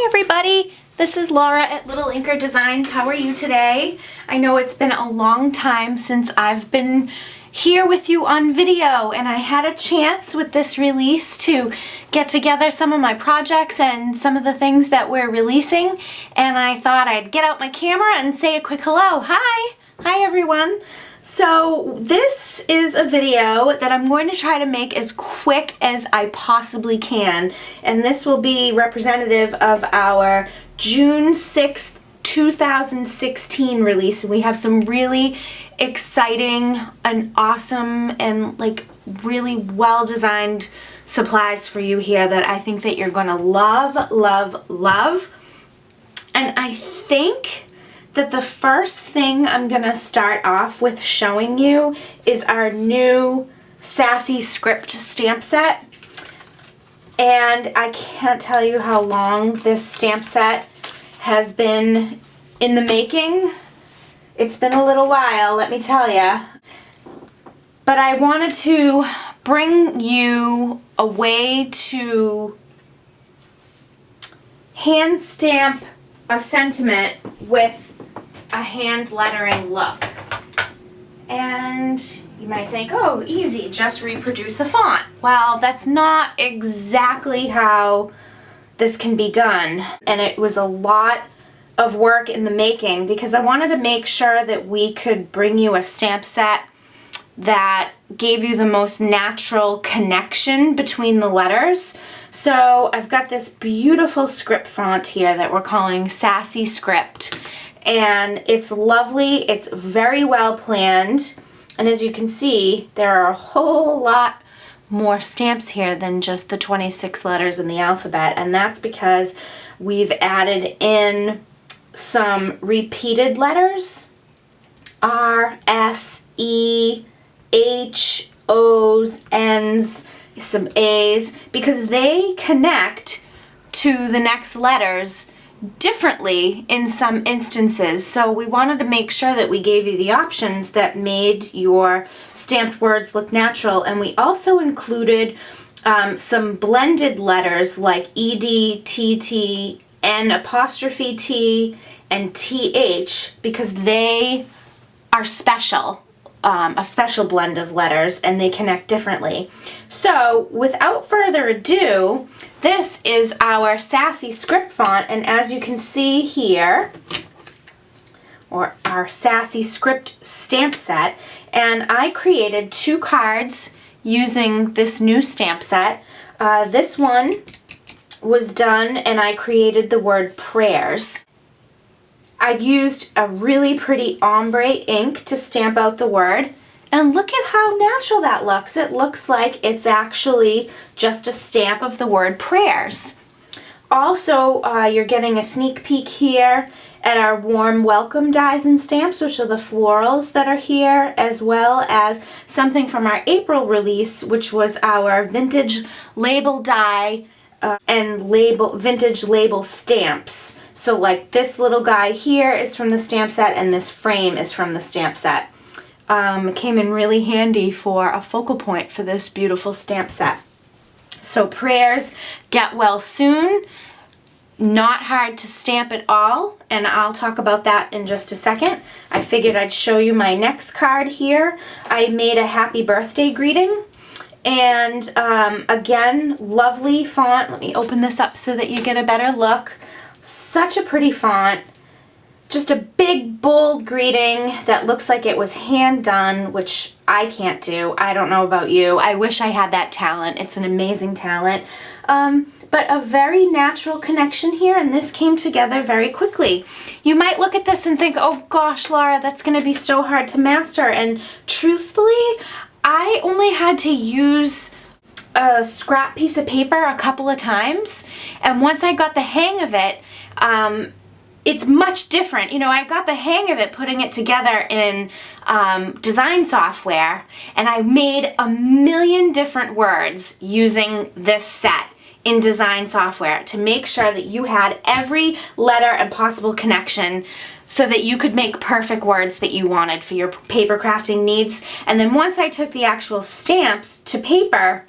everybody, this is Laura at Little Inker Designs. How are you today? I know it's been a long time since I've been here with you on video, and I had a chance with this release to get together some of my projects and some of the things that we're releasing, and I thought I'd get out my camera and say a quick hello. Hi everyone. So this is a video that I'm going to try to make as quick as I possibly can, and this will be representative of our June 6th, 2016 release. And we have some really exciting and awesome and like really well designed supplies for you here that I think that you're going to love, love, love. And I think that the first thing I'm gonna start off with showing you is our new Sassy script stamp set. And I can't tell you how long this stamp set has been in the making. It's been a little while, let me tell ya. But I wanted to bring you a way to hand stamp a sentiment with a hand lettering look. And you might think, oh, easy, just reproduce a font. Well, that's not exactly how this can be done. And it was a lot of work in the making because I wanted to make sure that we could bring you a stamp set that gave you the most natural connection between the letters. So I've got this beautiful script font here that we're calling Sassy Script. And it's lovely, it's very well planned, and as you can see, there are a whole lot more stamps here than just the 26 letters in the alphabet, and that's because we've added in some repeated letters, R, S, E, H, O's, N's, some A's, because they connect to the next letters differently in some instances. So we wanted to make sure that we gave you the options that made your stamped words look natural, and we also included some blended letters like ED, TT, N apostrophe T, and TH because they are special. A special blend of letters, and they connect differently. So without further ado, this is our Sassy script font, and as you can see here, or our Sassy script stamp set, and I created 2 cards using this new stamp set. This one was done and I created the word prayers. I used a really pretty ombre ink to stamp out the word, and look at how natural that looks. It looks like it's actually just a stamp of the word prayers. Also, you're getting a sneak peek here at our warm welcome dies and stamps, which are the florals that are here, as well as something from our April release, which was our vintage label die and vintage label stamps. So like this little guy here is from the stamp set, and this frame is from the stamp set. It came in really handy for a focal point for this beautiful stamp set. So prayers, get well soon. Not hard to stamp at all, and I'll talk about that in just a second. I figured I'd show you my next card here. I made a happy birthday greeting. And again, lovely font. Let me open this up so that you get a better look. Such a pretty font. Just a big, bold greeting that looks like it was hand done, which I can't do. I don't know about you. I wish I had that talent. It's an amazing talent. But a very natural connection here, and this came together very quickly. You might look at this and think, oh gosh, Laura, that's going to be so hard to master. And truthfully, I only had to use a scrap piece of paper a couple of times, and once I got the hang of it, it's much different. You know, I got the hang of it putting it together in design software, and I made a million different words using this set in design software to make sure that you had every letter and possible connection so that you could make perfect words that you wanted for your paper crafting needs. And then once I took the actual stamps to paper,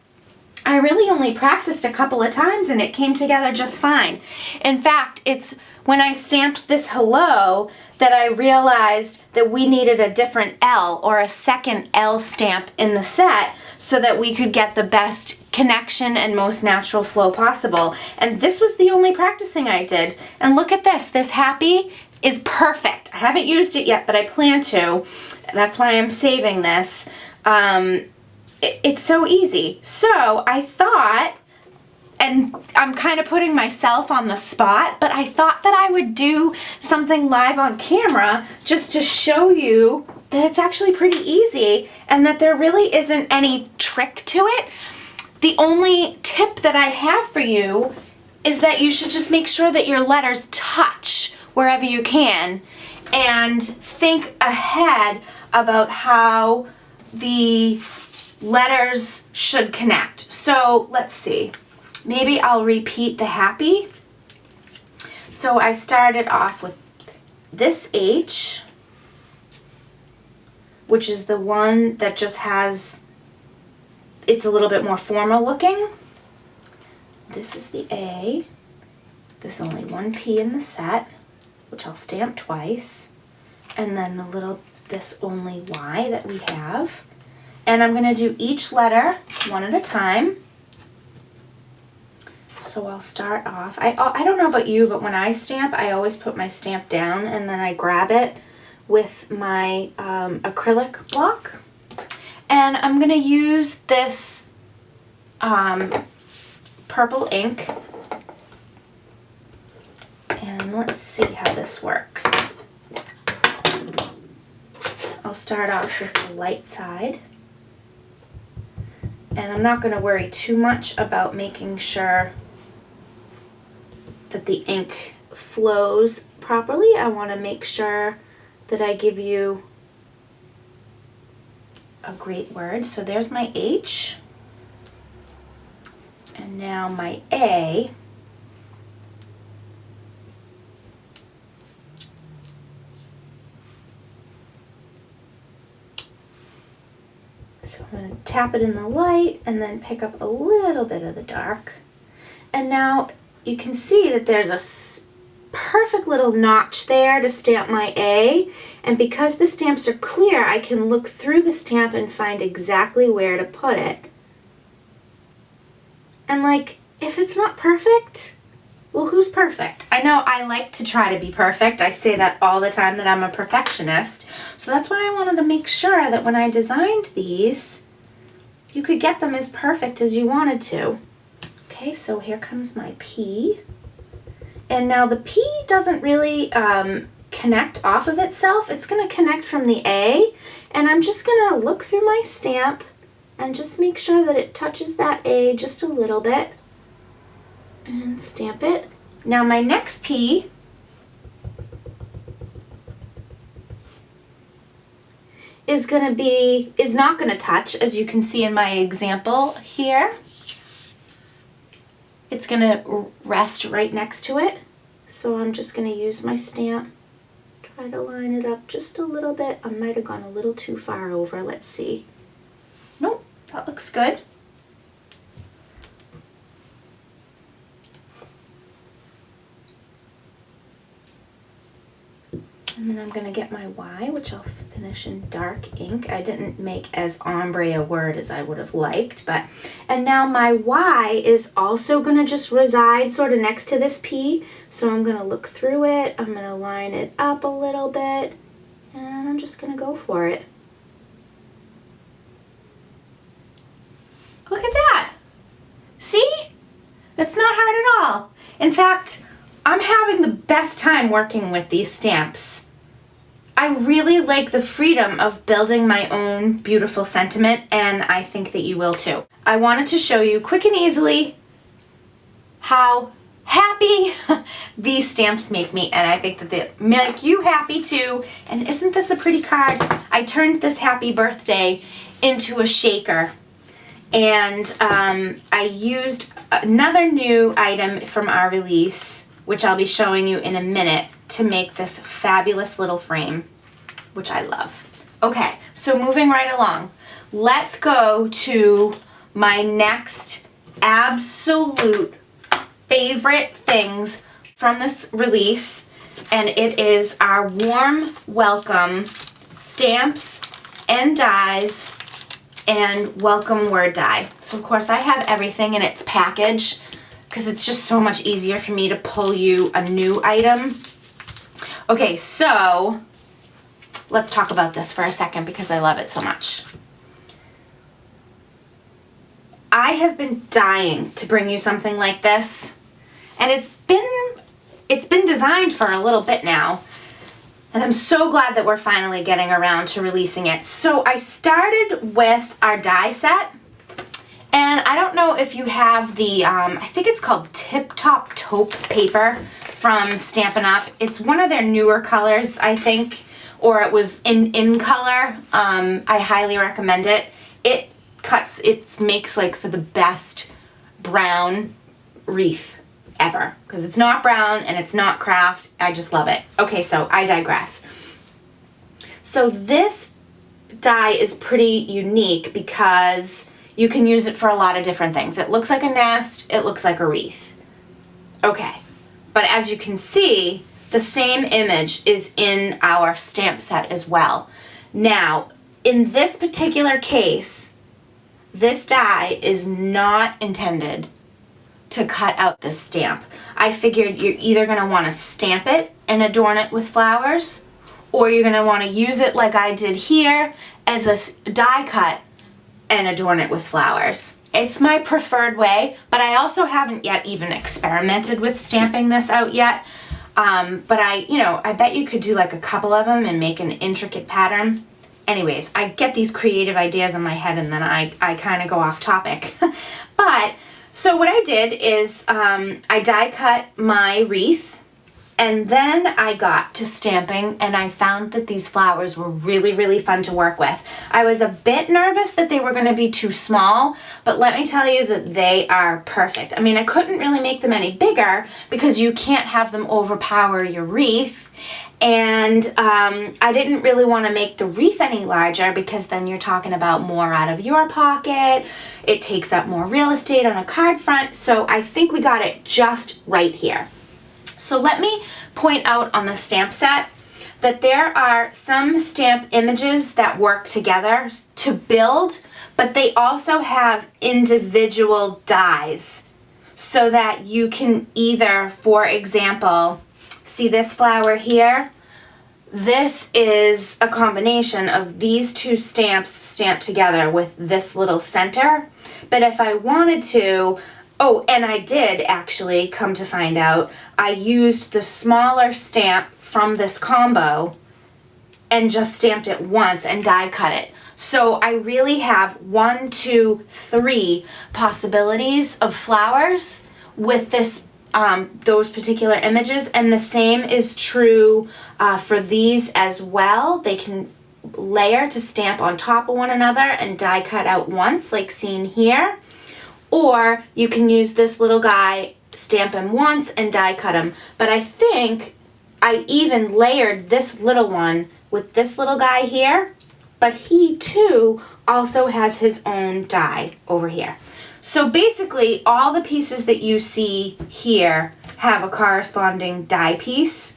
I really only practiced a couple of times and it came together just fine. In fact, it's when I stamped this hello that I realized that we needed a different L or a second L stamp in the set so that we could get the best connection and most natural flow possible. And this was the only practicing I did. And look at this. This happy is perfect. I haven't used it yet, but I plan to. That's why I'm saving this. It's so easy. So I thought, and I'm kind of putting myself on the spot, but I thought that I would do something live on camera just to show you that it's actually pretty easy and that there really isn't any trick to it. The only tip that I have for you is that you should just make sure that your letters touch wherever you can and think ahead about how the letters should connect. So let's see. Maybe I'll repeat the happy. So I started off with this H, which is the one that just has, it's a little bit more formal looking. This is the A. There's only one P in the set, which I'll stamp twice. And then the little, this only Y that we have. And I'm gonna do each letter one at a time. So I'll start off, I don't know about you, but when I stamp, I always put my stamp down and then I grab it with my acrylic block. And I'm gonna use this purple ink. And let's see how this works. I'll start off with the light side. And I'm not gonna worry too much about making sure that the ink flows properly. I wanna make sure that I give you a great word. So there's my H. And now my A. So I'm going to tap it in the light and then pick up a little bit of the dark. And now you can see that there's a perfect little notch there to stamp my A. And because the stamps are clear, I can look through the stamp and find exactly where to put it. And like, if it's not perfect, well, who's perfect? I know I like to try to be perfect. I say that all the time, that I'm a perfectionist. So that's why I wanted to make sure that when I designed these, you could get them as perfect as you wanted to. Okay, so here comes my P. And now the P doesn't really connect off of itself. It's going to connect from the A. And I'm just going to look through my stamp and just make sure that it touches that A just a little bit. And stamp it. Now my next P is not gonna touch, as you can see in my example here. It's gonna rest right next to it. So I'm just gonna use my stamp, try to line it up just a little bit. I might have gone a little too far over, let's see. Nope, that looks good. And then I'm going to get my Y, which I'll finish in dark ink. I didn't make as ombre a word as I would have liked, but, and now my Y is also going to just reside sort of next to this P. So I'm going to look through it, I'm going to line it up a little bit, and I'm just going to go for it. Look at that! See? It's not hard at all. In fact, I'm having the best time working with these stamps. I really like the freedom of building my own beautiful sentiment, and I think that you will too. I wanted to show you quick and easily how happy these stamps make me, and I think that they make you happy too. And isn't this a pretty card? I turned this happy birthday into a shaker, and I used another new item from our release, which I'll be showing you in a minute, to make this fabulous little frame, which I love. Okay, so moving right along, let's go to my next absolute favorite things from this release, and it is our Warm Welcome stamps and dies and welcome word die. So of course I have everything in its package because it's just so much easier for me to pull you a new item. Okay, so let's talk about this for a second because I love it so much. I have been dying to bring you something like this, and it's been designed for a little bit now, and I'm so glad that we're finally getting around to releasing it. So I started with our die set, and I don't know if you have the, I think it's called Tip Top Taupe paper from Stampin' Up. It's one of their newer colors, I think, or it was in color. I highly recommend it. It makes like for the best brown wreath ever because it's not brown and it's not craft. I just love it. Okay, so I digress. So this die is pretty unique because you can use it for a lot of different things. It looks like a nest, it looks like a wreath. Okay, but as you can see, the same image is in our stamp set as well. Now, in this particular case, this die is not intended to cut out this stamp. I figured you're either going to want to stamp it and adorn it with flowers, or you're going to want to use it like I did here as a die cut and adorn it with flowers. It's my preferred way, but I also haven't yet even experimented with stamping this out yet. But I bet you could do like a couple of them and make an intricate pattern. Anyways, I get these creative ideas in my head and then I kind of go off topic. But, so what I did is I die cut my wreath, and then I got to stamping and I found that these flowers were really, really fun to work with. I was a bit nervous that they were going to be too small, but let me tell you that they are perfect. I mean, I couldn't really make them any bigger because you can't have them overpower your wreath. And I didn't really want to make the wreath any larger because then you're talking about more out of your pocket. It takes up more real estate on a card front. So I think we got it just right here. So let me point out on the stamp set that there are some stamp images that work together to build, but they also have individual dies so that you can either, for example, see this flower here? This is a combination of these two stamps stamped together with this little center. But if I wanted to, oh, and I did actually, come to find out, I used the smaller stamp from this combo and just stamped it once and die cut it. So I really have 1, 2, 3 possibilities of flowers with this those particular images, and the same is true for these as well. They can layer to stamp on top of one another and die cut out once, like seen here, or you can use this little guy, stamp him once and die cut him. But I think I even layered this little one with this little guy here, but he too also has his own die over here. So basically, all the pieces that you see here have a corresponding die piece,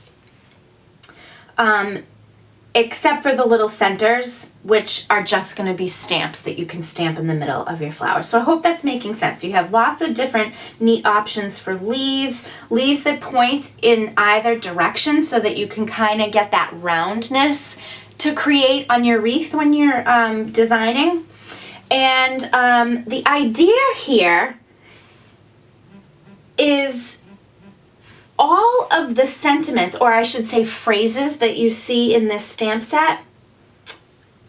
except for the little centers, which are just going to be stamps that you can stamp in the middle of your flower. So I hope that's making sense. You have lots of different neat options for leaves that point in either direction so that you can kind of get that roundness to create on your wreath when you're designing. And the idea here is all of the sentiments, or I should say phrases, that you see in this stamp set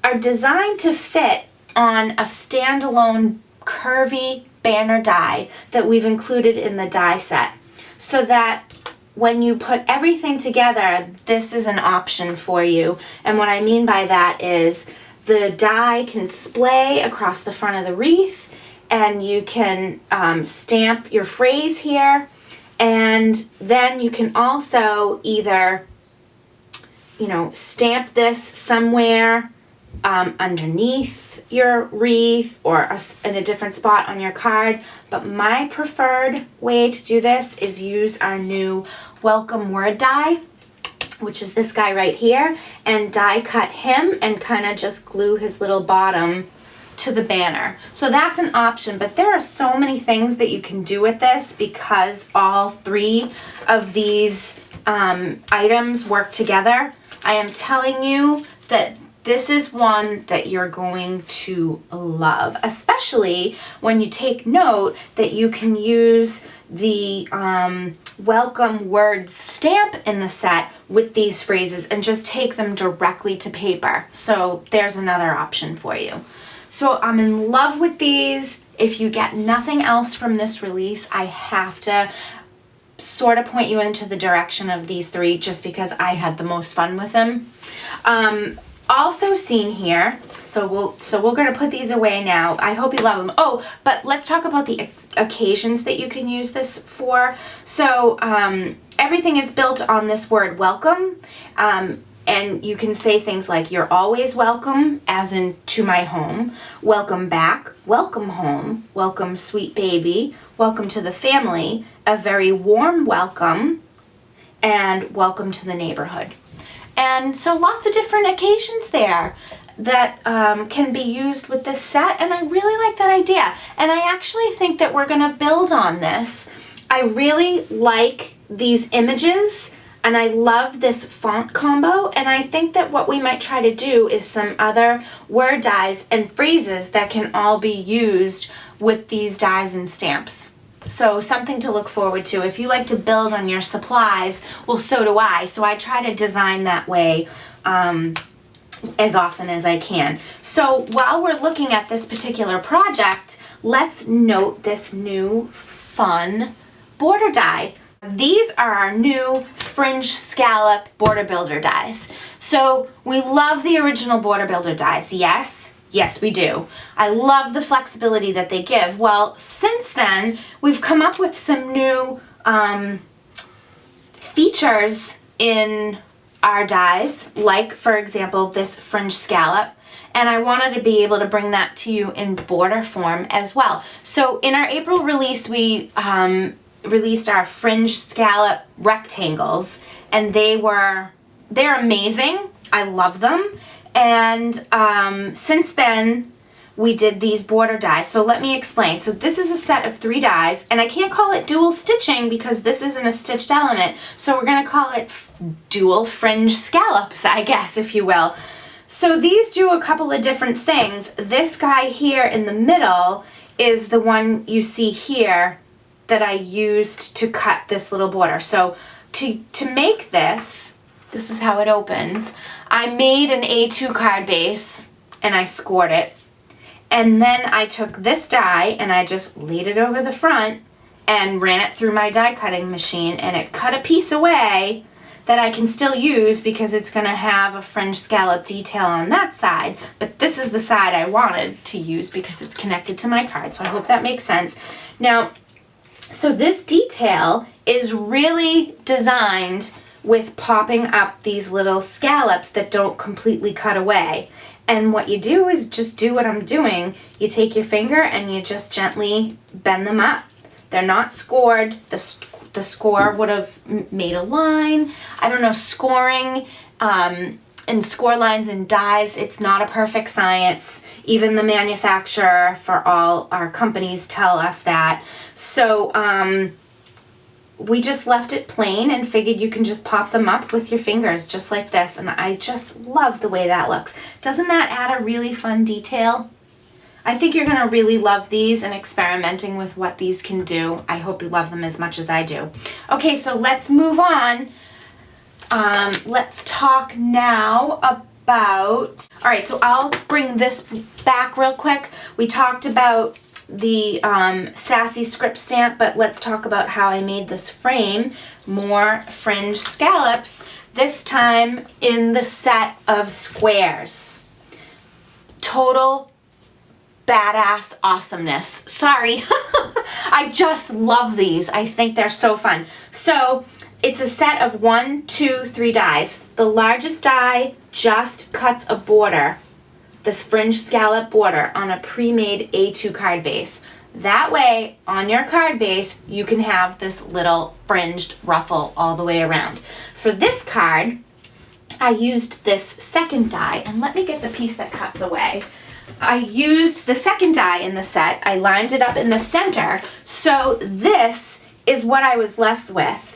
are designed to fit on a standalone curvy banner die that we've included in the die set, so that when you put everything together, this is an option for you. And what I mean by that is the die can splay across the front of the wreath, and you can stamp your phrase here, and then you can also either, stamp this somewhere underneath your wreath or in a different spot on your card. But my preferred way to do this is use our new welcome word die, which is this guy right here, and die cut him and kind of just glue his little bottom to the banner. So that's an option, but there are so many things that you can do with this because all three of these items work together. I am telling you that this is one that you're going to love, especially when you take note that you can use the welcome word stamp in the set with these phrases and just take them directly to paper. So there's another option for you. So I'm in love with these. If you get nothing else from this release, I have to sort of point you into the direction of these three just because I had the most fun with them. Also seen here, so we're going to put these away now. I hope you love them. Oh, but let's talk about the occasions that you can use this for. So everything is built on this word welcome, and you can say things like you're always welcome, as in to my home, welcome back, welcome home, welcome sweet baby, welcome to the family, a very warm welcome, and welcome to the neighborhood. And so lots of different occasions there that can be used with this set, and I really like that idea. And I actually think that we're going to build on this. I really like these images, and I love this font combo, and I think that what we might try to do is some other word dies and phrases that can all be used with these dies and stamps. So something to look forward to. If you like to build on your supplies, well, so do I. So I try to design that way as often as I can. So while we're looking at this particular project, let's note this new fun border die. These are our new Fringe Scallop border builder dies. So we love the original border builder dies, yes? Yes, we do. I love the flexibility that they give. Well, since then, we've come up with some new features in our dies, like, for example, this Fringe Scallop, and I wanted to be able to bring that to you in border form as well. So in our April release, we released our Fringe Scallop rectangles, and they're amazing. I love them. And since then, we did these border dies. So let me explain. So this is a set of 3 dies, and I can't call it dual stitching because this isn't a stitched element. So we're going to call it dual fringe scallops, I guess, if you will. So these do a couple of different things. This guy here in the middle is the one you see here that I used to cut this little border. So to make this is how it opens. I made an A2 card base and I scored it. And then I took this die and I just laid it over the front and ran it through my die cutting machine, and it cut a piece away that I can still use because it's going to have a fringe scallop detail on that side. But this is the side I wanted to use because it's connected to my card. So I hope that makes sense. Now, so this detail is really designed with popping up these little scallops that don't completely cut away. And what you do is just do what I'm doing. You take your finger and you just gently bend them up. They're not scored. The score would have made a line. I don't know, scoring and score lines and dies, it's not a perfect science. Even the manufacturer for all our companies tell us that. So we just left it plain and figured you can just pop them up with your fingers just like this, and I just love the way that looks. Doesn't that add a really fun detail? I think you're gonna really love these and experimenting with what these can do. I hope you love them as much as I do. Okay, so let's move on. Let's talk now about, all right, so I'll bring this back real quick. We talked about the Sassy script stamp, but let's talk about how I made this frame. More fringe scallops, this time in the set of squares. Total badass awesomeness. Sorry. I just love these. I think they're so fun. So it's a set of 1, 2, 3 dies. The largest die just cuts a border this fringe scallop border on a pre-made A2 card base. That way, on your card base, you can have this little fringed ruffle all the way around. For this card, I used this second die, and let me get the piece that cuts away. I used the second die in the set. I lined it up in the center, so this is what I was left with.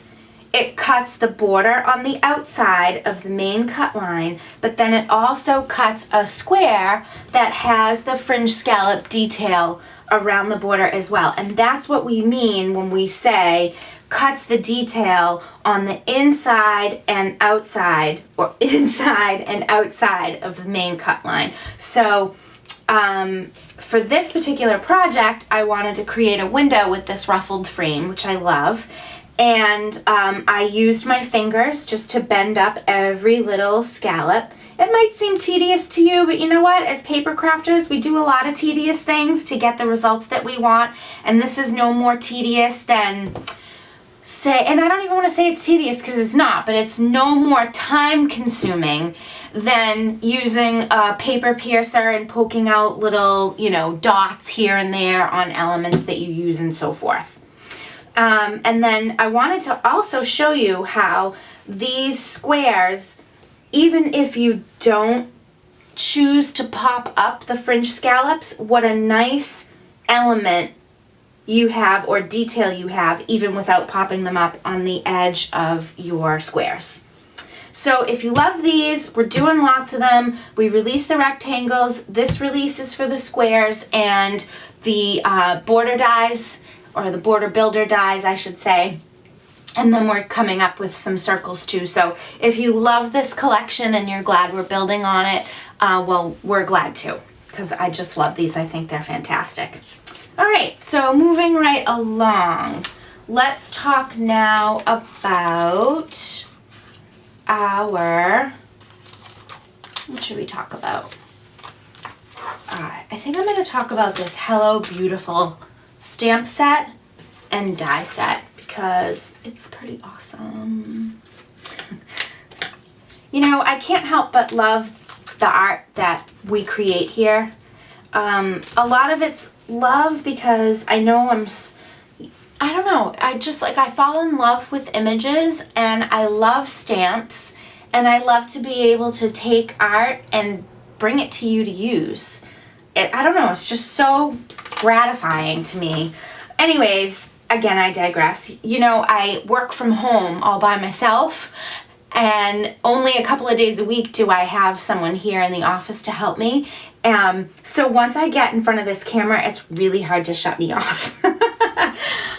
It cuts the border on the outside of the main cut line, but then it also cuts a square that has the fringe scallop detail around the border as well. And that's what we mean when we say cuts the detail on the inside and outside, or inside and outside of the main cut line. So for this particular project, I wanted to create a window with this ruffled frame, which I love. And I used my fingers just to bend up every little scallop. It might seem tedious to you, but you know what? As paper crafters, we do a lot of tedious things to get the results that we want. And this is no more tedious than, say, and I don't even want to say it's tedious because it's not, but it's no more time consuming than using a paper piercer and poking out little, dots here and there on elements that you use and so forth. And then I wanted to also show you how these squares, even if you don't choose to pop up the fringe scallops, what a nice element you have or detail you have even without popping them up on the edge of your squares. So if you love these, we're doing lots of them. We release the rectangles. This release is for the squares, and the border dies, or the border builder dies, I should say. And then we're coming up with some circles too. So if you love this collection and you're glad we're building on it, well, we're glad too, because I just love these. I think they're fantastic. All right, so moving right along, let's talk now about what should we talk about? I think I'm going to talk about this Hello Beautiful stamp set and die set because it's pretty awesome. I can't help but love the art that we create here. A lot of it's love because I know I don't know, I fall in love with images, and I love stamps, and I love to be able to take art and bring it to you to use. I don't know, it's just so gratifying to me. Anyways, again, I digress. I work from home all by myself, and only a couple of days a week do I have someone here in the office to help me. So once I get in front of this camera, it's really hard to shut me off.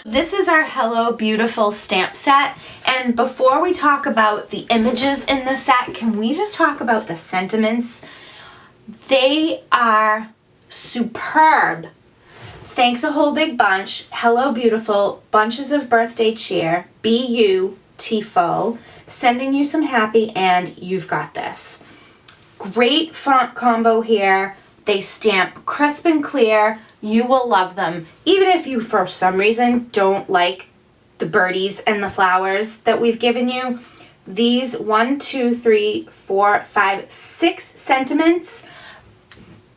This is our Hello Beautiful stamp set, and before we talk about the images in the set, can we just talk about the sentiments? They are superb. Thanks a whole big bunch. Hello Beautiful, bunches of birthday cheer, be you, Tifo, sending you some happy, and you've got this. Great font combo here. They stamp crisp and clear. You will love them. Even if you, for some reason, don't like the birdies and the flowers that we've given you, these 1, 2, 3, 4, 5, 6 sentiments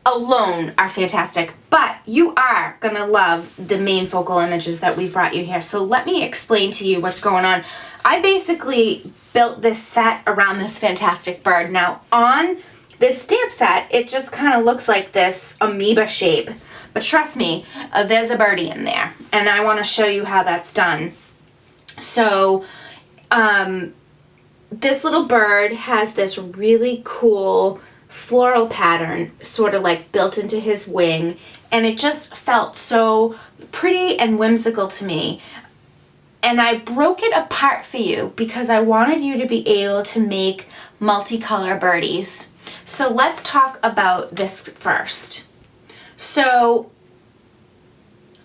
alone are fantastic. But you are going to love the main focal images that we've brought you here. So let me explain to you what's going on. I basically built this set around this fantastic bird. Now, on this stamp set, it just kind of looks like this amoeba shape. But trust me, there's a birdie in there, and I want to show you how that's done. So this little bird has this really cool floral pattern sort of like built into his wing, and it just felt so pretty and whimsical to me. And I broke it apart for you because I wanted you to be able to make multicolor birdies. So let's talk about this first. So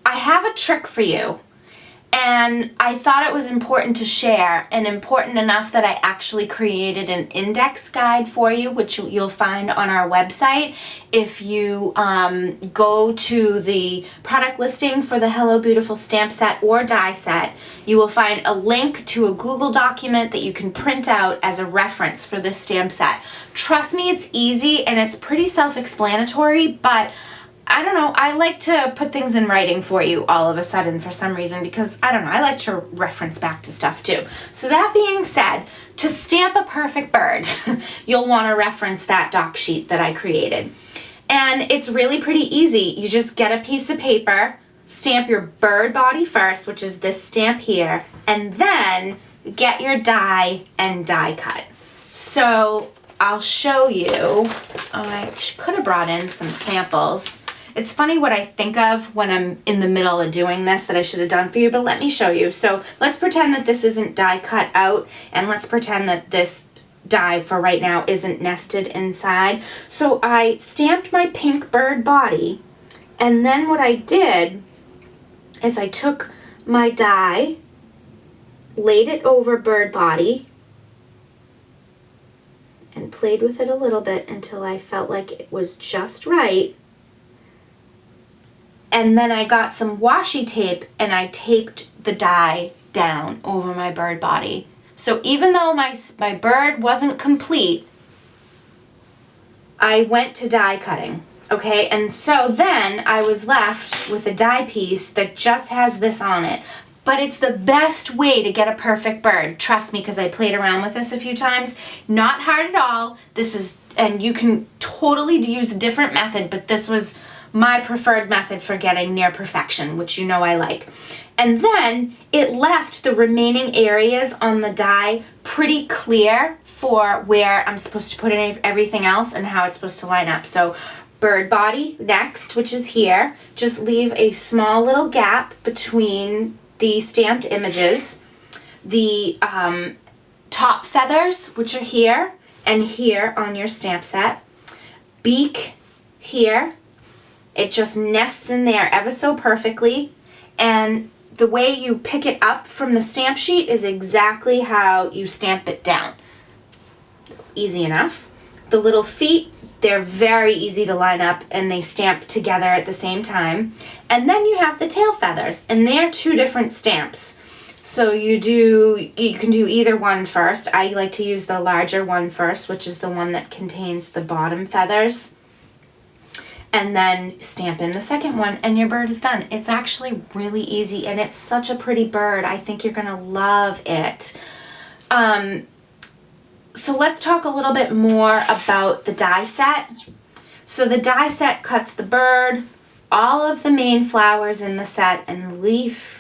I have a trick for you, And I thought it was important to share, and important enough that I actually created an index guide for you, which you'll find on our website. If you go to the product listing for the Hello Beautiful stamp set or die set, you will find a link to a Google document that you can print out as a reference for this stamp set. Trust me, it's easy and it's pretty self-explanatory, but I don't know, I like to put things in writing for you all of a sudden for some reason because, I don't know, I like to reference back to stuff too. So that being said, to stamp a perfect bird, you'll want to reference that doc sheet that I created. And it's really pretty easy. You just get a piece of paper, stamp your bird body first, which is this stamp here, and then get your die and die cut. So I'll show you. I could have brought in some samples. It's funny what I think of when I'm in the middle of doing this that I should have done for you, but let me show you. So let's pretend that this isn't die cut out, and let's pretend that this die for right now isn't nested inside. So I stamped my pink bird body, and then what I did is I took my die, laid it over bird body, and played with it a little bit until I felt like it was just right. And then I got some washi tape and I taped the die down over my bird body. So even though my bird wasn't complete, I went to die cutting, okay? And so then I was left with a die piece that just has this on it. But it's the best way to get a perfect bird. Trust me, because I played around with this a few times. Not hard at all. This is, and you can totally use a different method, but this was my preferred method for getting near perfection, which you know I like. And then it left the remaining areas on the die pretty clear for where I'm supposed to put in everything else and how it's supposed to line up. So bird body next, which is here. Just leave a small little gap between the stamped images. The top feathers, which are here and here on your stamp set. Beak here. It just nests in there ever so perfectly, and the way you pick it up from the stamp sheet is exactly how you stamp it down. Easy enough. The little feet, they're very easy to line up and they stamp together at the same time. And then you have the tail feathers, and they're two different stamps. So you can do either one first. I like to use the larger one first, which is the one that contains the bottom feathers. And then stamp in the second one and your bird is done. It's actually really easy and it's such a pretty bird. I think you're gonna love it. So let's talk a little bit more about the die set. So the die set cuts the bird, all of the main flowers in the set, and leaf.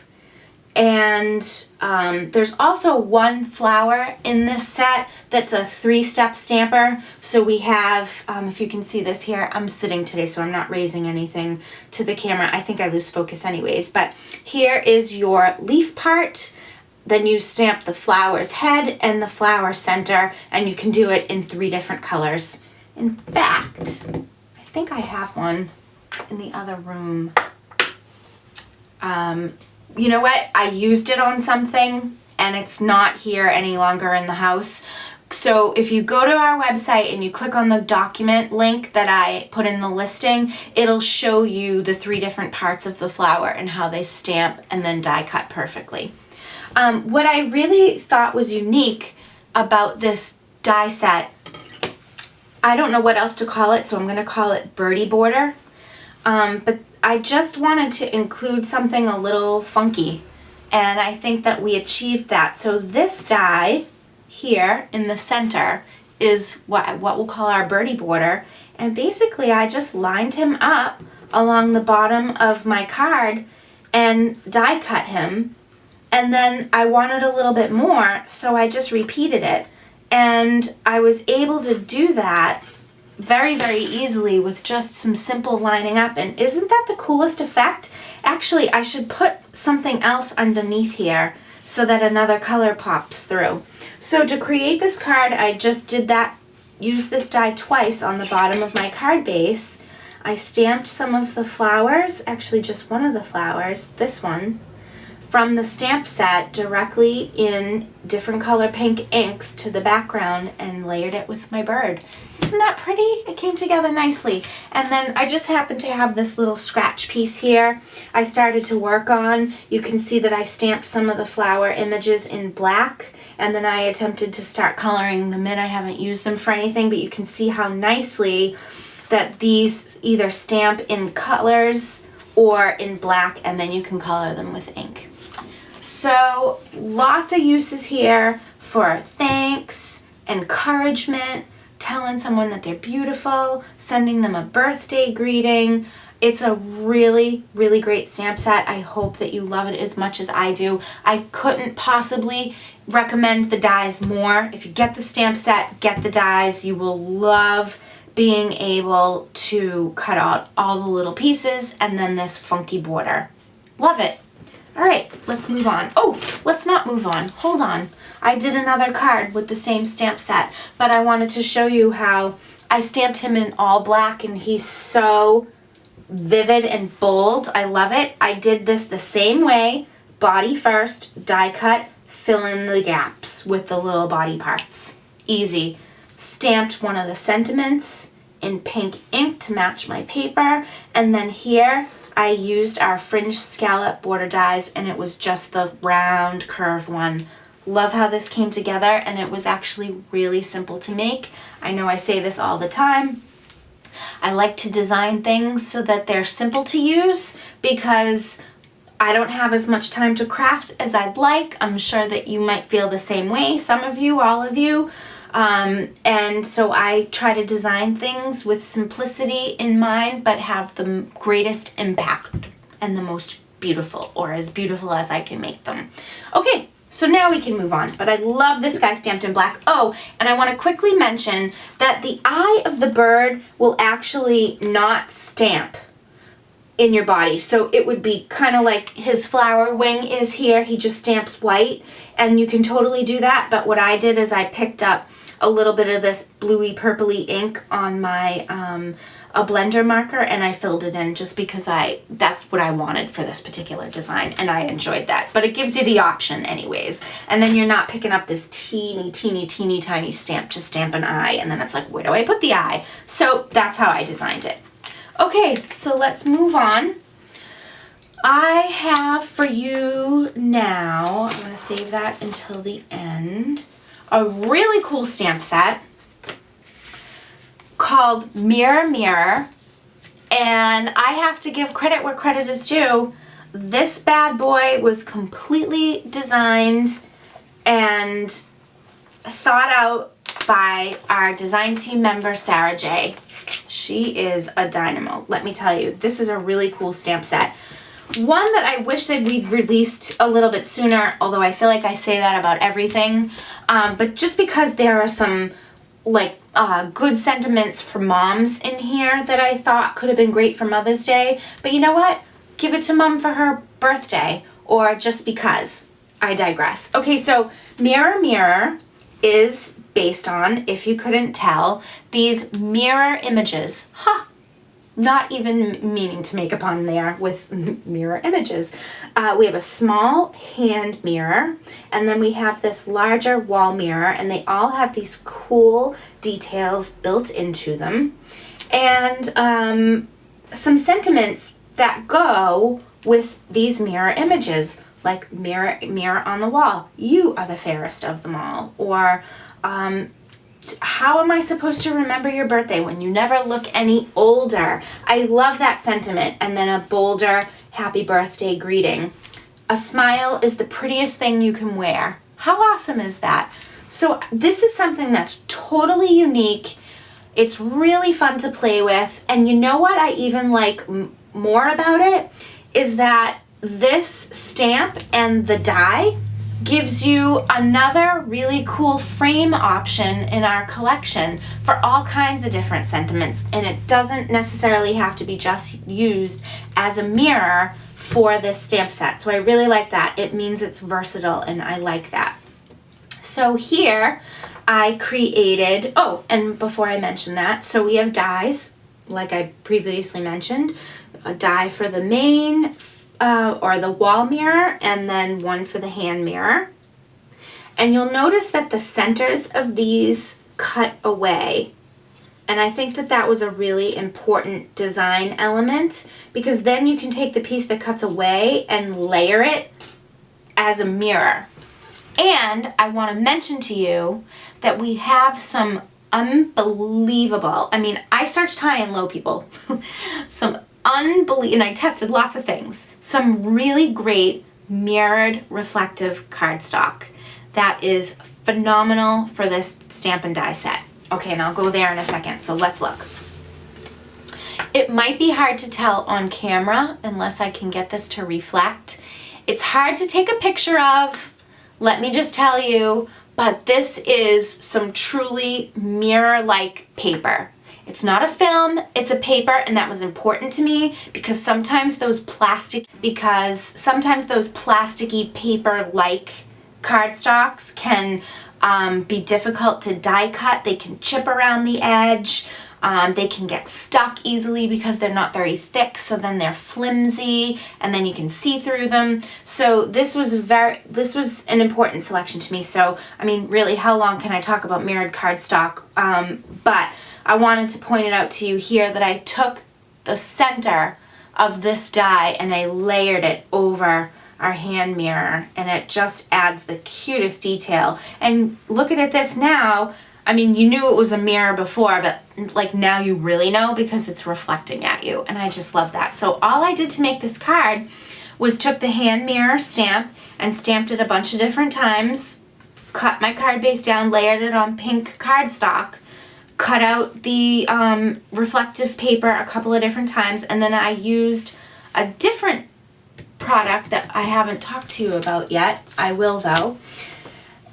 And there's also one flower in this set that's a 3-step stamper. So we have, if you can see this here, I'm sitting today, so I'm not raising anything to the camera. I think I lose focus anyways. But here is your leaf part. Then you stamp the flower's head and the flower center, and you can do it in 3 different colors. In fact, I think I have one in the other room. You know what? I used it on something and it's not here any longer in the house. So if you go to our website and you click on the document link that I put in the listing, it'll show you the 3 different parts of the flower and how they stamp and then die cut perfectly. What I really thought was unique about this die set, I don't know what else to call it, so I'm going to call it birdie border. But I just wanted to include something a little funky, and I think that we achieved that. So this die here in the center is what we'll call our birdie border, and basically I just lined him up along the bottom of my card and die cut him, and then I wanted a little bit more, so I just repeated it, and I was able to do that very, very easily with just some simple lining up. And isn't that the coolest effect? Actually, I should put something else underneath here so that another color pops through. So to create this card, I just did that, used this die twice on the bottom of my card base. I stamped some of the flowers, actually just one of the flowers, this one, from the stamp set directly in different color pink inks to the background and layered it with my bird. Isn't that pretty? It came together nicely. And then I just happened to have this little scratch piece here I started to work on. You can see that I stamped some of the flower images in black, and then I attempted to start coloring them in. I haven't used them for anything, but you can see how nicely that these either stamp in colors or in black, and then you can color them with ink. So lots of uses here for thanks, encouragement, telling someone that they're beautiful, sending them a birthday greeting. It's a really, really great stamp set. I hope that you love it as much as I do. I couldn't possibly recommend the dies more. If you get the stamp set, get the dies. You will love being able to cut out all the little pieces and then this funky border. Love it. All right, let's move on. Oh, let's not move on. Hold on. I did another card with the same stamp set, but I wanted to show you how I stamped him in all black, and he's so vivid and bold. I love it. I did this the same way, body first, die cut, fill in the gaps with the little body parts. Easy. Stamped one of the sentiments in pink ink to match my paper, and then here I used our Fringe Scallop border dies, and it was just the round curve one. Love how this came together, and it was actually really simple to make. I know I say this all the time. I like to design things so that they're simple to use because I don't have as much time to craft as I'd like. I'm sure that you might feel the same way, some of you, all of you. And so I try to design things with simplicity in mind, but have the greatest impact and the most beautiful, or as beautiful as I can make them. Okay, so now we can move on, but I love this guy stamped in black. Oh, and I want to quickly mention that the eye of the bird will actually not stamp in your body. So it would be kind of like his flower wing is here. He just stamps white, and you can totally do that. But what I did is I picked up a little bit of this bluey purpley ink on my a blender marker, and I filled it in just because that's what I wanted for this particular design, and I enjoyed that. But it gives you the option anyways, and then you're not picking up this teeny tiny stamp to stamp an eye, and then it's like, where do I put the eye? So that's how I designed it. Okay, so let's move on. I have for you now, I'm going to save that until the end, a really cool stamp set called Mirror Mirror, and I have to give credit where credit is due. This bad boy was completely designed and thought out by our design team member, Sarah J. She is a dynamo, let me tell you. This is a really cool stamp set. One that I wish that we'd released a little bit sooner, although I feel like I say that about everything, but just because there are some like good sentiments for moms in here that I thought could have been great for Mother's Day. But you know what? Give it to Mom for her birthday, or just because. I digress. Okay, so Mirror Mirror is based on, if you couldn't tell, these mirror images. Not even meaning to make a pun there with mirror images. We have a small hand mirror, and then we have this larger wall mirror, and they all have these cool details built into them, and some sentiments that go with these mirror images, like mirror on the wall, you are the fairest of them all, or how am I supposed to remember your birthday when you never look any older? I love that sentiment. And then a bolder happy birthday greeting. A smile is the prettiest thing you can wear. How awesome is that? So this is something that's totally unique. It's really fun to play with. And you know what I even like more about it is that this stamp and the die gives you another really cool frame option in our collection for all kinds of different sentiments, and it doesn't necessarily have to be just used as a mirror for this stamp set. So I really like that. It means it's versatile, and I like that. So here I created, oh, and before I mention that, so we have dies, like I previously mentioned, a die for the mane, or the wall mirror, and then one for the hand mirror. And you'll notice that the centers of these cut away. And I think that that was a really important design element, because then you can take the piece that cuts away and layer it as a mirror. And I want to mention to you that we have some unbelievable, I mean, I searched high and low, people. And I tested lots of things. Some really great mirrored reflective cardstock that is phenomenal for this stamp and die set. Okay, and I'll go there in a second, so let's look. It might be hard to tell on camera unless I can get this to reflect. It's hard to take a picture of, let me just tell you, but this is some truly mirror-like paper. It's not a film, it's a paper, and that was important to me because sometimes those plasticky paper-like cardstocks can be difficult to die cut. They can chip around the edge. They can get stuck easily because they're not very thick, so then they're flimsy and then you can see through them. So this was an important selection to me. So I mean, really, how long can I talk about mirrored cardstock? But I wanted to point it out to you here that I took the center of this die and I layered it over our hand mirror, and it just adds the cutest detail. And looking at this now, I mean, you knew it was a mirror before, but like now you really know because it's reflecting at you, and I just love that. So all I did to make this card was took the hand mirror stamp and stamped it a bunch of different times, cut my card base down, layered it on pink cardstock, cut out the reflective paper a couple of different times, and then I used a different product that I haven't talked to you about yet, I will though,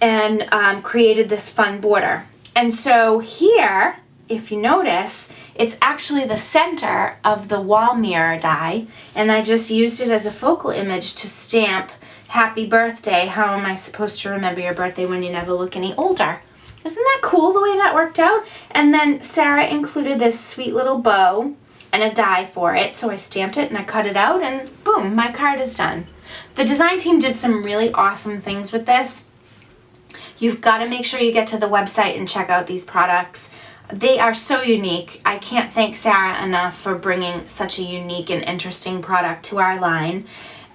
and created this fun border. And so here, if you notice, it's actually the center of the wall mirror die, and I just used it as a focal image to stamp happy birthday. How am I supposed to remember your birthday when you never look any older? Isn't that cool the way that worked out? And then Sarah included this sweet little bow and a die for it, so I stamped it and I cut it out, and boom, my card is done. The design team did some really awesome things with this. You've got to make sure you get to the website and check out these products. They are so unique. I can't thank Sarah enough for bringing such a unique and interesting product to our line.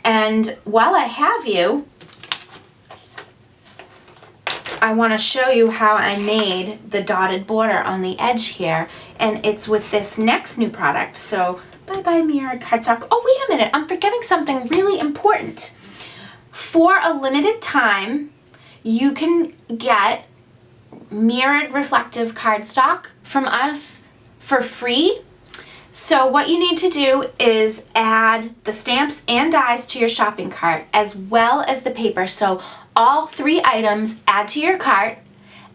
And while I have you, I want to show you how I made the dotted border on the edge here, and it's with this next new product. So bye-bye mirrored cardstock. Oh, wait a minute, I'm forgetting something really important. For a limited time, you can get mirrored reflective cardstock from us for free. So what you need to do is add the stamps and dies to your shopping cart as well as the paper. So all 3 items add to your cart,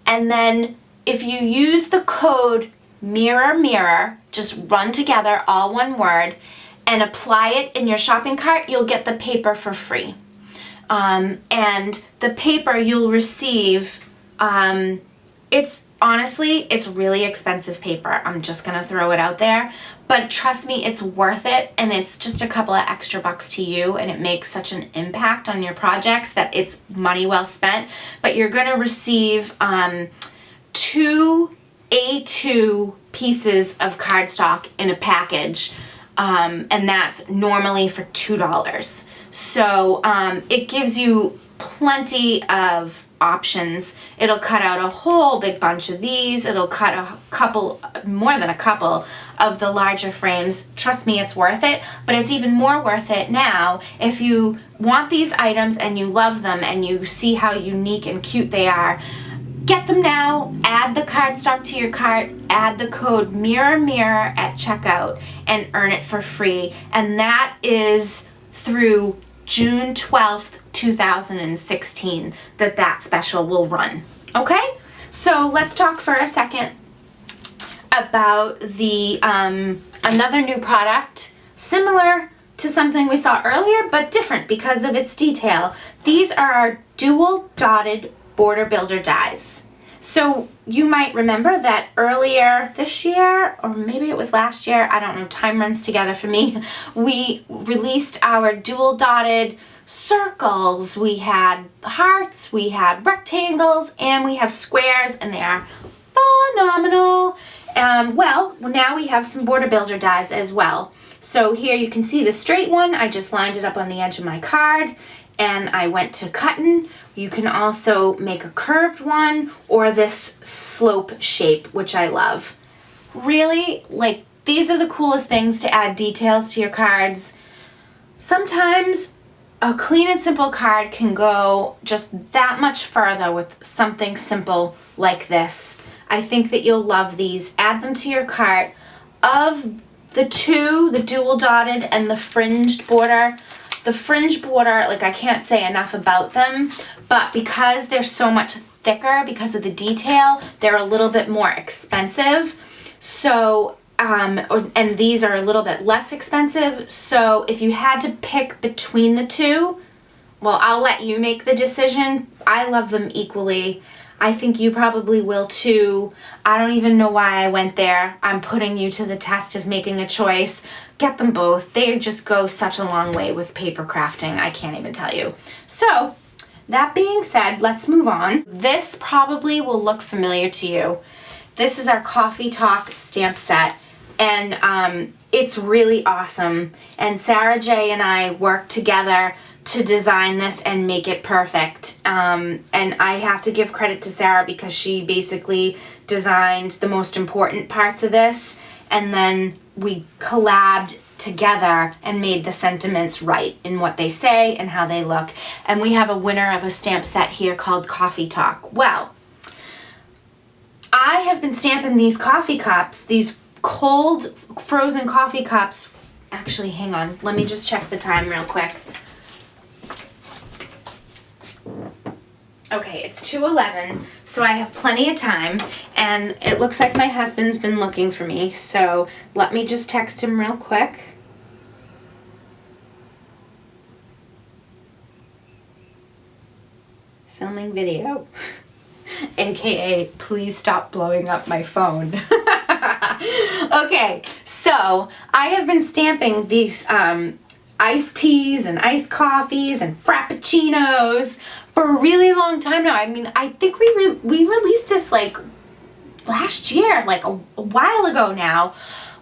and then if you use the code mirror, just run together, all one word, and apply it in your shopping cart, you'll get the paper for free. And the paper you'll receive, it's really expensive paper. I'm just gonna throw it out there, but trust me, it's worth it, and it's just a couple of extra bucks to you, and it makes such an impact on your projects that it's money well spent. But you're gonna receive 2 A2 pieces of cardstock in a package, and that's normally for $2. So it gives you plenty of options. It'll cut out a whole big bunch of these. It'll cut more than a couple of the larger frames. Trust me, it's worth it, but it's even more worth it now if you want these items and you love them and you see how unique and cute they are. Get them now, add the cardstock to your cart, add the code mirror at checkout, and earn it for free. And that is through June 12th, 2016 that special will run. Okay? So let's talk for a second about the another new product similar to something we saw earlier but different because of its detail. These are our dual dotted border builder dies. So you might remember that earlier this year, or maybe it was last year, I don't know, time runs together for me, we released our dual dotted circles. We had hearts, we had rectangles, and we have squares, and they are phenomenal. Well, now we have some border builder dies as well. So here you can see the straight one. I just lined it up on the edge of my card and I went to cutting. You can also make a curved one or this slope shape, which I love. Really, like, these are the coolest things to add details to your cards. Sometimes a clean and simple card can go just that much further with something simple like this. I think that you'll love these. Add them to your cart. Of the two, the dual dotted and the fringed border, the fringe border, like, I can't say enough about them, but because they're so much thicker because of the detail, they're a little bit more expensive. So, and these are a little bit less expensive. So if you had to pick between the two, well, I'll let you make the decision. I love them equally. I think you probably will too. I don't even know why I went there. I'm putting you to the test of making a choice. Get them both. They just go such a long way with paper crafting. I can't even tell you. So, that being said, let's move on. This probably will look familiar to you. This is our Coffee Talk stamp set, and it's really awesome. And Sarah J and I worked together to design this and make it perfect. And I have to give credit to Sarah because she basically designed the most important parts of this, and then we collabed together and made the sentiments right in what they say and how they look. And we have a winner of a stamp set here called Coffee Talk. Well, I have been stamping these coffee cups, these cold frozen coffee cups. Actually, hang on, let me just check the time real quick. Okay, it's 2:11, so I have plenty of time, and it looks like my husband's been looking for me, so let me just text him real quick. Filming video. AKA, please stop blowing up my phone. Okay, so I have been stamping these iced teas and iced coffees and frappuccinos for a really long time now. I mean, I think we released this like last year, like a while ago now.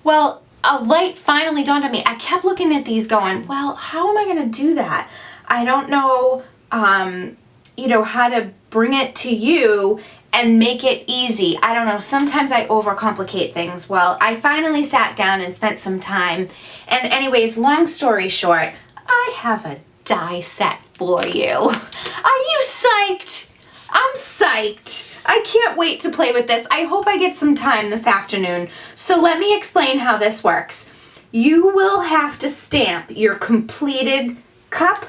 Well, a light finally dawned on me. I kept looking at these going, well, how am I going to do that? I don't know, you know, how to bring it to you and make it easy. I don't know. Sometimes I overcomplicate things. Well, I finally sat down and spent some time. And anyways, long story short, I have a die set for you. Are you psyched? I'm psyched. I can't wait to play with this. I hope I get some time this afternoon. So let me explain how this works. You will have to stamp your completed cup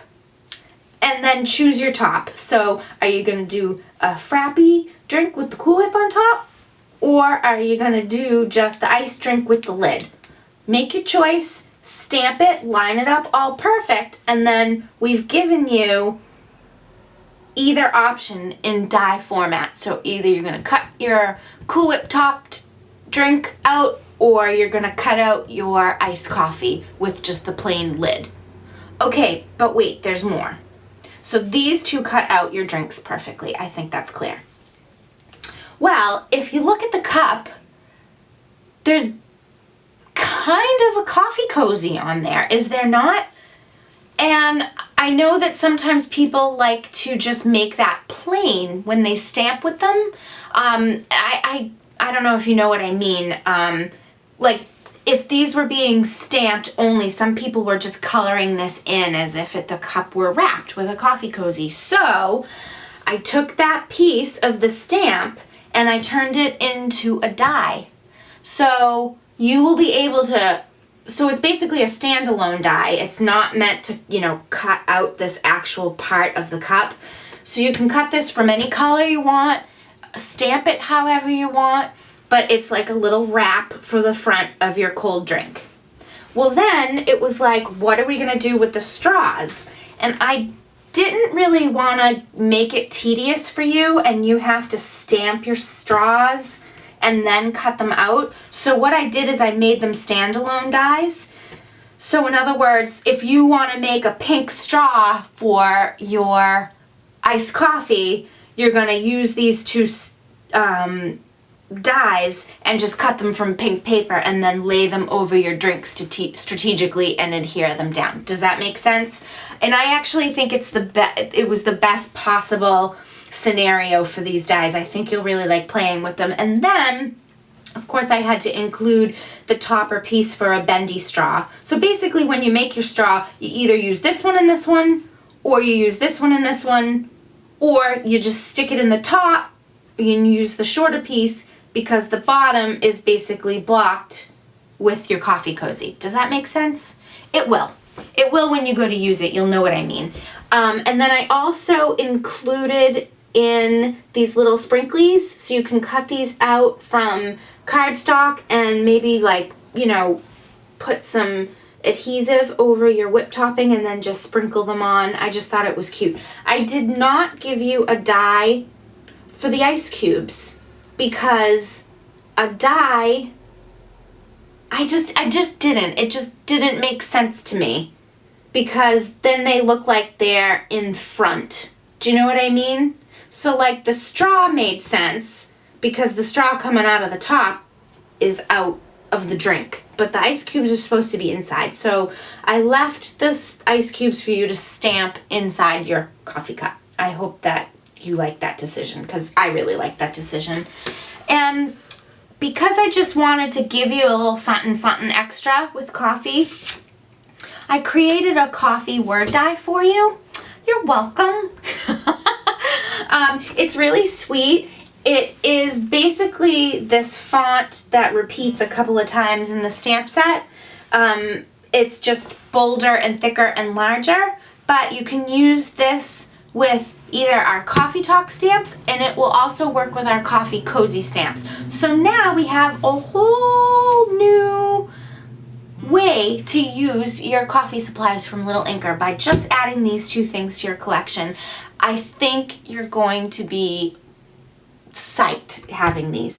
and then choose your top. So are you going to do a frappy drink with the Cool Whip on top? Or are you going to do just the iced drink with the lid? Make your choice, stamp it, line it up all perfect, and then we've given you either option in die format. So either you're going to cut your Cool Whip topped drink out, or you're going to cut out your iced coffee with just the plain lid. Okay, but wait, there's more. So these two cut out your drinks perfectly. I think that's clear. Well, if you look at the cup, there's kind of a coffee cozy on there, is there not? And I know that sometimes people like to just make that plain when they stamp with them. I don't know if you know what I mean. Like, if these were being stamped only, some people were just coloring this in as if the cup were wrapped with a coffee cozy. So I took that piece of the stamp and I turned it into a die. So you will be able to, so it's basically a standalone die. It's not meant to, you know, cut out this actual part of the cup. So you can cut this from any color you want, stamp it however you want, but it's like a little wrap for the front of your cold drink. Well, then it was like, what are we gonna do with the straws? And I didn't really want to make it tedious for you and you have to stamp your straws and then cut them out. So what I did is I made them standalone dies. So in other words, if you want to make a pink straw for your iced coffee, you're going to use these two dies and just cut them from pink paper and then lay them over your drinks to strategically and adhere them down. Does that make sense? And I actually think it was the best possible scenario for these dies. I think you'll really like playing with them. And then, of course, I had to include the topper piece for a bendy straw. So basically when you make your straw, you either use this one and this one, or you use this one and this one, or you just stick it in the top and use the shorter piece because the bottom is basically blocked with your coffee cozy. Does that make sense? It will. It will when you go to use it. You'll know what I mean. And then I also included in these little sprinklies, so you can cut these out from cardstock and maybe like, you know, put some adhesive over your whip topping and then just sprinkle them on. I just thought it was cute. I did not give you a die for the ice cubes because a die, I just didn't. It just didn't make sense to me because then they look like they're in front. Do you know what I mean? So like the straw made sense because the straw coming out of the top is out of the drink, but the ice cubes are supposed to be inside. So I left this ice cubes for you to stamp inside your coffee cup. I hope that you like that decision because I really like that decision. And because I just wanted to give you a little something extra with coffee, I created a coffee word die for you. You're welcome. It's really sweet. It is basically this font that repeats a couple of times in the stamp set. It's just bolder and thicker and larger, but you can use this with either our Coffee Talk stamps, and it will also work with our Coffee Cozy stamps. So now we have a whole new way to use your coffee supplies from Little Inker by just adding these two things to your collection. I think you're going to be psyched having these.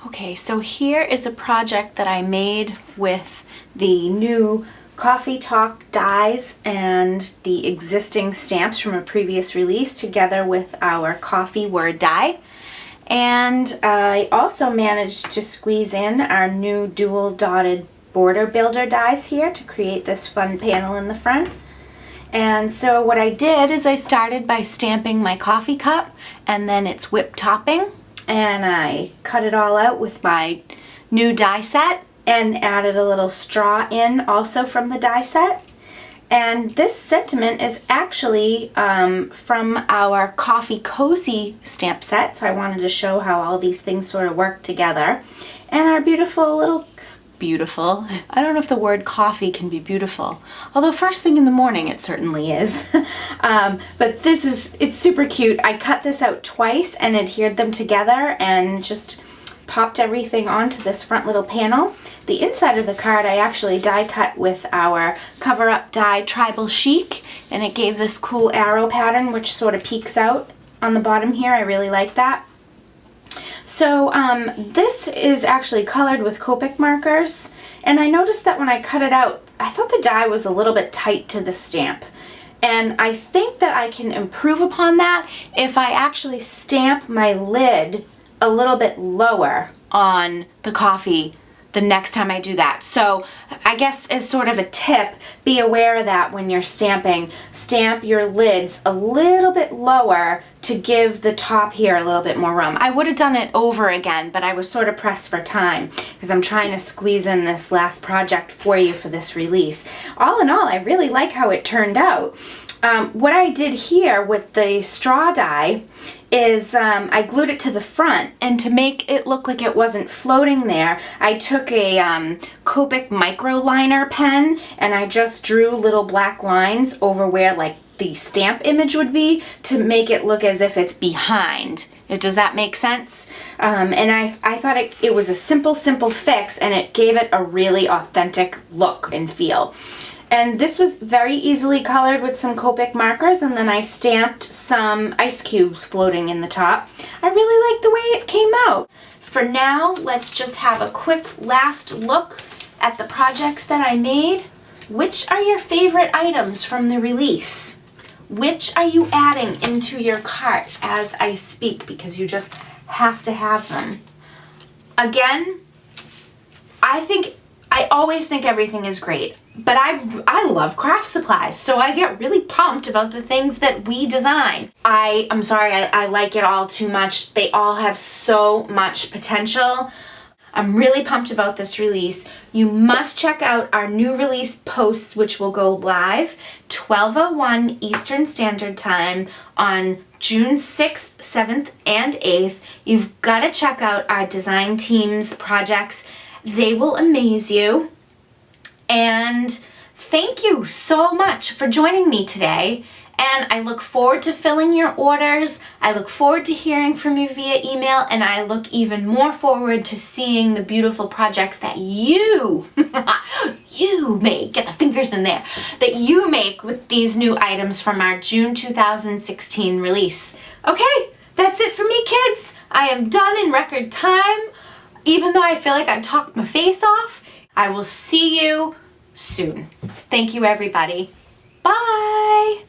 Okay, so here is a project that I made with the new Coffee Talk dies and the existing stamps from a previous release together with our coffee word die. And I also managed to squeeze in our new dual dotted border builder dies here to create this fun panel in the front. And so what I did is I started by stamping my coffee cup and then its whip topping, and I cut it all out with my new die set and added a little straw in also from the die set. And this sentiment is actually from our Coffee Cozy stamp set, so I wanted to show how all these things sort of work together. And our beautiful, I don't know if the word coffee can be beautiful, although first thing in the morning it certainly is. But it's super cute. I cut this out twice and adhered them together and just popped everything onto this front little panel. The inside of the card I actually die cut with our Cover Up Die Tribal Chic, and it gave this cool arrow pattern which sort of peeks out on the bottom here. I really like that. So this is actually colored with Copic markers, and I noticed that when I cut it out, I thought the die was a little bit tight to the stamp. And I think that I can improve upon that if I actually stamp my lid a little bit lower on the coffee the next time I do that. So I guess as sort of a tip, be aware of that when you're stamping. Stamp your lids a little bit lower to give the top here a little bit more room. I would have done it over again, but I was sort of pressed for time because I'm trying to squeeze in this last project for you for this release. All in all, I really like how it turned out. What I did here with the straw die is I glued it to the front, and to make it look like it wasn't floating there, I took a Copic micro liner pen and I just drew little black lines over where like the stamp image would be to make it look as if it's behind. Does that make sense? And I thought it was a simple fix, and it gave it a really authentic look and feel. And this was very easily colored with some Copic markers, and then I stamped some ice cubes floating in the top. I really like the way it came out. For now, let's just have a quick last look at the projects that I made. Which are your favorite items from the release? Which are you adding into your cart as I speak, because you just have to have them? Again, I always think everything is great, but I love craft supplies, so I get really pumped about the things that we design. I'm sorry, I like it all too much. They all have so much potential. I'm really pumped about this release. You must check out our new release posts, which will go live 12:01 Eastern Standard Time on June 6th, 7th, and 8th. You've got to check out our design team's projects. They will amaze you. And thank you so much for joining me today. And I look forward to filling your orders. I look forward to hearing from you via email, and I look even more forward to seeing the beautiful projects that you make, get the fingers in there, that you make with these new items from our June 2016 release. Okay, that's it for me, kids. I am done in record time. Even though I feel like I talked my face off, I will see you soon. Thank you, everybody. Bye.